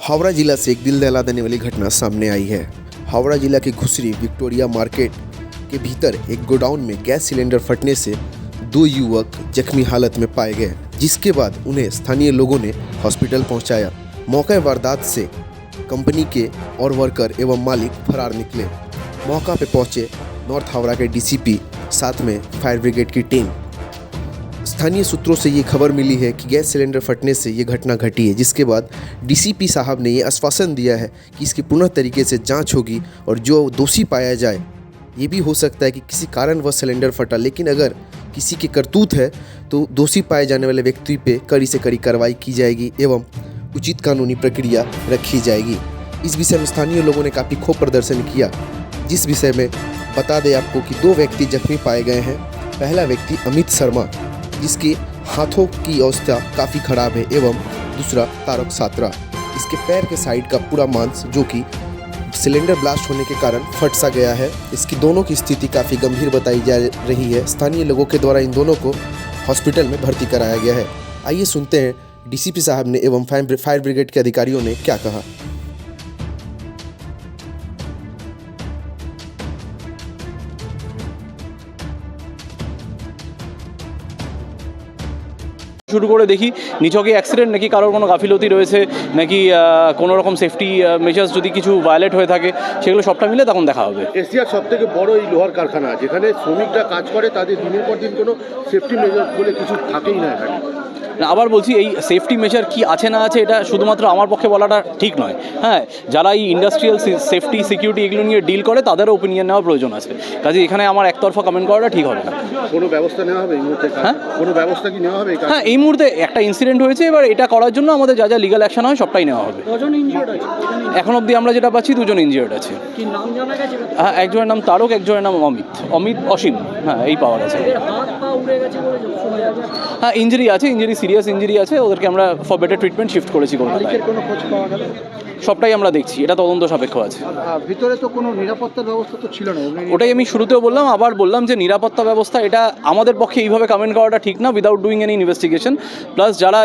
हावड़ा जिला से एक दिल दहला देने वाली घटना सामने आई है। हावड़ा जिला के घुसरी विक्टोरिया मार्केट के भीतर एक गोडाउन में गैस सिलेंडर फटने से 2 युवक जख्मी हालत में पाए गए, जिसके बाद उन्हें स्थानीय लोगों ने हॉस्पिटल पहुंचाया। मौके वारदात से कंपनी के और वर्कर एवं मालिक फरार निकले। मौका पर पहुंचे नॉर्थ हावड़ा के डीसीपी, साथ में फायर ब्रिगेड की टीम। स्थानीय सूत्रों से ये खबर मिली है कि गैस सिलेंडर फटने से ये घटना घटी है, जिसके बाद डीसीपी साहब ने ये आश्वासन दिया है कि इसकी पुनः तरीके से जांच होगी और जो दोषी पाया जाए, ये भी हो सकता है कि किसी कारण वह सिलेंडर फटा, लेकिन अगर किसी की करतूत है तो दोषी पाए जाने वाले व्यक्ति पे कड़ी से कड़ी कार्रवाई की जाएगी एवं उचित कानूनी प्रक्रिया रखी जाएगी। इस विषय में स्थानीय लोगों ने काफ़ी क्षोभ प्रदर्शन किया, जिस विषय में बता दें आपको कि 2 व्यक्ति जख्मी पाए गए हैं। पहला व्यक्ति अमित शर्मा, जिसके हाथों की अवस्था काफ़ी खराब है, एवं दूसरा तारक सात्रा, इसके पैर के साइड का पूरा मांस जो कि सिलेंडर ब्लास्ट होने के कारण फट सा गया है। इसकी दोनों की स्थिति काफ़ी गंभीर बताई जा रही है। स्थानीय लोगों के द्वारा इन दोनों को हॉस्पिटल में भर्ती कराया गया है। आइए सुनते हैं डीसीपी साहब ने एवं फायर ब्रिगेड के अधिकारियों ने क्या कहा। শুরু করে দেখি নিছকই অ্যাক্সিডেন্ট নাকি কারোর কোনো গাফিলতি রয়েছে, নাকি কোনো রকম সেফটি মেজার্স যদি কিছু ভায়োলেট হয়ে থাকে, সেগুলো সবটা মিলে তখন দেখা হবে। এশিয়ার সবথেকে বড় এই লোহার কারখানা, যেখানে শ্রমিকরা কাজ করে, তাদের দিনের পর দিন কোনো সেফটি মেজার বলে কিছু থাকেই না এখানে। আবার বলছি, এই সেফটি মেজার কি আছে না আছে এটা শুধুমাত্র আমার পক্ষে বলাটা ঠিক নয়। হ্যাঁ, যারা এই ইন্ডাস্ট্রিয়াল সেফটি সিকিউরিটি এগুলো নিয়ে ডিল করে তাদেরও ওপিনিয়ন নেওয়া প্রয়োজন আছে। কাজে এখানে আমার একতরফা কমেন্ট করাটা ঠিক হবে না। কোনো ব্যবস্থা নেওয়া হবে এই মুহূর্তে? হ্যাঁ, কোনো ব্যবস্থা কি নেওয়া হবে? হ্যাঁ, এই মুহূর্তে একটা ইনসিডেন্ট হয়েছে, এবার এটা করার জন্য আমাদের যা যা লিগাল অ্যাকশন হয় সবটাই নেওয়া হবে। কজন ইনজিওর্ড আছে এখন অবধি আমরা যেটা পাচ্ছি 2 জন ইনজিওর্ড আছে। কি নাম জানা গেছে? হ্যাঁ, একজনের নাম তারক, একজনের নাম অসীম। হ্যাঁ, এই পাওয়া গেছে। হাত পা উড়ে গেছে বলে শোনা যাচ্ছে। হ্যাঁ, ইঞ্জুরি আছে, সিরিয়াস ইঞ্জুরি আছে, ওদেরকে আমরা ফর বেটার ট্রিটমেন্ট শিফট করেছি কলকাতায়। মালিকের কোনো খোঁজ পাওয়া গেল? সবটাই আমরা দেখছি, এটা তদন্ত সাপেক্ষ আছে। ভিতরে তো কোনো নিরাপত্তার ব্যবস্থা তো ছিল না। ওটাই আমি শুরুতেও বললাম, আবার বললাম যে নিরাপত্তা ব্যবস্থা এটা আমাদের পক্ষে এইভাবে কমেন্ট করাটা ঠিক না without doing any investigation. Plus যারা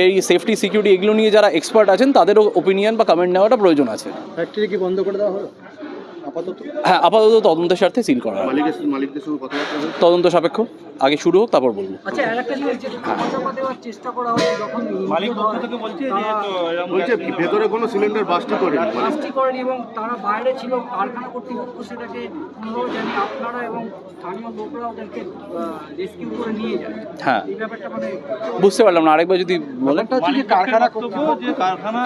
এই সেফটি সিকিউরিটি এগুলো নিয়ে যারা এক্সপার্ট আছেন তাদেরও ওপিনিয়ন বা কমেন্ট নেওয়াটা প্রয়োজন আছে। ফ্যাক্টরি কি বন্ধ করে দেওয়া হলো আপাতত? হ্যাঁ, আপাতত তদন্তের স্বার্থে সিল করা হয়। মালিকদের সঙ্গে কথাবার্তা হয়েছে? তদন্ত সাপেক্ষ, আগে শুরু হোক তারপর বলবো। আচ্ছা, আরেকটা জিনিস যেটা চাপা দেওয়ার চেষ্টা করা হচ্ছে, যখন মালিক পক্ষ থেকে বলছে ভেতরে কোনো সিলিন্ডার বাস্টই করেনি এবং তারা বাইরে ছিল, কারখানা কর্তৃপক্ষ সেটাকে কোনোভাবে জানি আপনারা এবং স্থানীয় লোকরা ওদেরকে রেস্কিউ করে নিয়ে যায়। হ্যাঁ, এই ব্যাপারটা মানে বুঝতে পারলাম না, আরেকবার যদি বলেন। কারখানা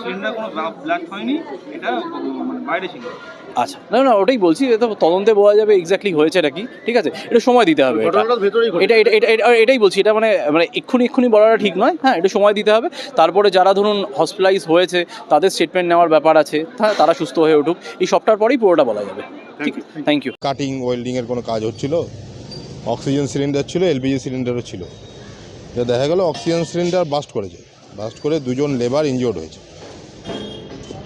সিলিন্ডার কোনো ব্লাস্ট হয়নি, এটা বাইরে ছিল। আচ্ছা, না ওটাই বলছি, এটা তদন্তে বোঝা যাবে এক্স্যাক্টলি হয়েছেটা কি। ঠিক আছে, এটা সময় দিতে হবে। এটাই বলছি, এটা মানে এক্ষুনি বলাটা ঠিক নয়। হ্যাঁ, এটা সময় দিতে হবে। তারপরে যারা ধরুন হসপিটালাইজ হয়েছে তাদের স্টেটমেন্ট নেওয়ার ব্যাপার আছে, তারা সুস্থ হয়ে উঠুক, এই সবটার পরেই পুরোটা বলা যাবে। ঠিক, থ্যাংক ইউ। কাটিং ওয়েল্ডিংয়ের কোনো কাজ হচ্ছিল, অক্সিজেন সিলিন্ডার ছিল, এলপিজি সিলিন্ডারও ছিল। এটা দেখা গেল অক্সিজেন সিলিন্ডার বাস্ট করে 2 জন লেবার ইনজিওর্ড হয়েছে।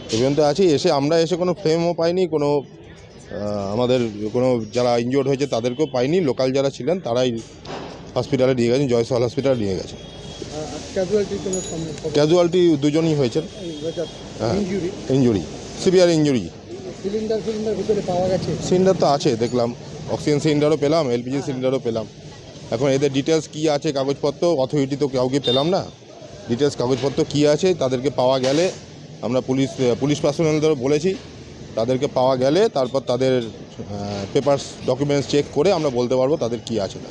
পর্যন্ত আছি, আমরা এসে কোনো ফ্লেমও পাইনি, কোনো আমাদের কোনো যারা ইনজিওর্ড হয়েছে তাদেরকেও পাইনি। লোকাল যারা ছিলেন তারাই হসপিটালে নিয়ে গেছেন, জয়সওয়াল হসপিটালে নিয়ে গেছেন। ক্যাজুয়ালিটি 2 জনই হয়েছেন। হ্যাঁ, ইনজুরি, সিভিয়ার ইনজুরি। সিলিন্ডার তো আছে, দেখলাম অক্সিজেন সিলিন্ডারও পেলাম, এলপিজি সিলিন্ডারও পেলাম। এখন এদের ডিটেলস কী আছে, কাগজপত্র অথরিটি তো কাউকে পেলাম না। ডিটেলস কাগজপত্র কী আছে তাদেরকে পাওয়া গেলে, আমরা পুলিশ পার্সোনালদেরও বলেছি, তাদেরকে পাওয়া গেলে তারপর তাদের পেপারস ডকুমেন্টস চেক করে আমরা বলতে পারবো তাদের কী আছে না।